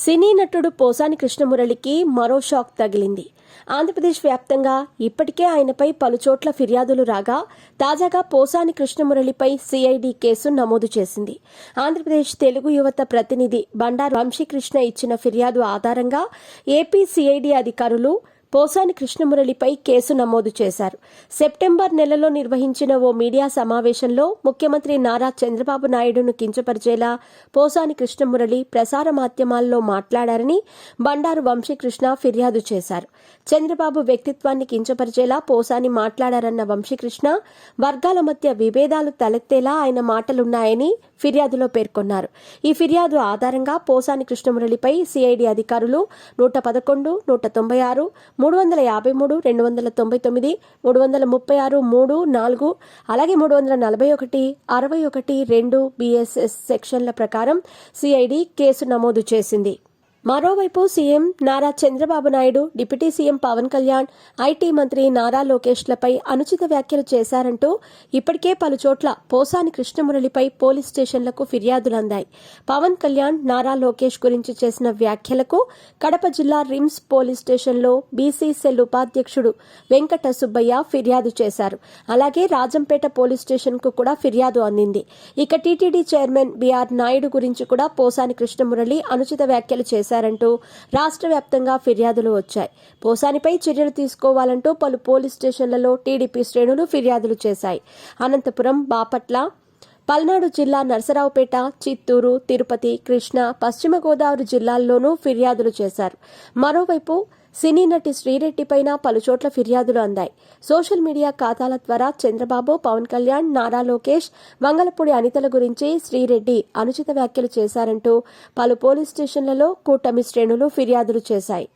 సినీ నటుడు పోసాని కృష్ణమురళికి మరో షాక్ తగిలింది. ఆంధ్రప్రదేశ్ వ్యాప్తంగా ఇప్పటికే ఆయనపై పలుచోట్ల ఫిర్యాదులు రాగా తాజాగా పోసాని కృష్ణమురళిపై సిఐడి కేసు నమోదు చేసింది. ఆంధ్రప్రదేశ్ తెలుగు యువత ప్రతినిధి బండారు వంశీకృష్ణ ఇచ్చిన ఫిర్యాదు ఆధారంగా ఏపీ సిఐడి అధికారులు పోసాని కృష్ణమురళిపై కేసు నమోదు చేశారు. సెప్టెంబర్ నెలలో నిర్వహించిన ఓ మీడియా సమావేశంలో ముఖ్యమంత్రి నారా చంద్రబాబు నాయుడును కించపరిచేలా పోసాని కృష్ణమురళి ప్రసార మాధ్యమాల్లో మాట్లాడారని బండారు వంశీకృష్ణ ఫిర్యాదు చేశారు. చంద్రబాబు వ్యక్తిత్వాన్ని కించపరిచేలా పోసాని మాట్లాడారన్న వంశీకృష్ణ వర్గాల మధ్య విభేదాలు తలెత్తేలా ఆయన మాటలున్నాయని ఫిర్యాదులో పేర్కొన్నారు. ఈ ఫిర్యాదు ఆధారంగా పోసాని కృష్ణమురళిపై సిఐడి అధికారులు 111, 196, 353, 299, 336, 3, 4 అలాగే 341, 61, 2 BSS సెక్షన్ల ప్రకారం సిఐడి కేసు నమోదు చేసింది. మరోవైపు CM Nara Chandrababu Naidu, deputy CM Pawan Kalyan, IT మంత్రి నారా లోకేష్లపై అనుచిత వ్యాఖ్యలు చేశారంటూ ఇప్పటికే పలుచోట్ల పోసాని కృష్ణమురళిపై పోలీస్ స్టేషన్లకు ఫిర్యాదులు అందాయి. పవన్ కళ్యాణ్, నారా లోకేష్ గురించి చేసిన వ్యాఖ్యలకు కడప జిల్లా రిమ్స్ పోలీస్ స్టేషన్లో బీసీ సెల్ ఉపాధ్యక్షుడు వెంకట సుబ్బయ్య ఫిర్యాదు చేశారు. అలాగే రాజంపేట పోలీస్ స్టేషన్కు కూడా ఫిర్యాదు అందింది. ఇక టీటీడీ చైర్మన్ బీఆర్ నాయుడు గురించి కూడా పోసాని కృష్ణమురళి అనుచిత వ్యాఖ్యలు చేశారు అంటూ రాష్ట్ర వ్యాప్తంగా ఫిర్యాదులు వచ్చాయి. పోసానిపై చర్యలు తీసుకోవాలంటూ పలు పోలీస్ స్టేషన్లలో టీడీపీ శ్రేణులు ఫిర్యాదులు చేశాయి. అనంతపురం, బాపట్ల, పల్నాడు జిల్లా నరసరావుపేట, చిత్తూరు, తిరుపతి, కృష్ణా, పశ్చిమ గోదావరి జిల్లాల్లోనూ ఫిర్యాదులు చేశారు. మరోవైపు సినీ నటి శ్రీరెడ్డిపైన పలుచోట్ల ఫిర్యాదులు అందాయి. సోషల్ మీడియా ఖాతాల ద్వారా చంద్రబాబు, పవన్ కళ్యాణ్, నారా లోకేష్, వంగలపూడి అనితల గురించి శ్రీరెడ్డి అనుచిత వ్యాఖ్యలు చేశారంటూ పలు పోలీస్ స్టేషన్లలో కూటమి శ్రేణులు ఫిర్యాదులు చేశాయి.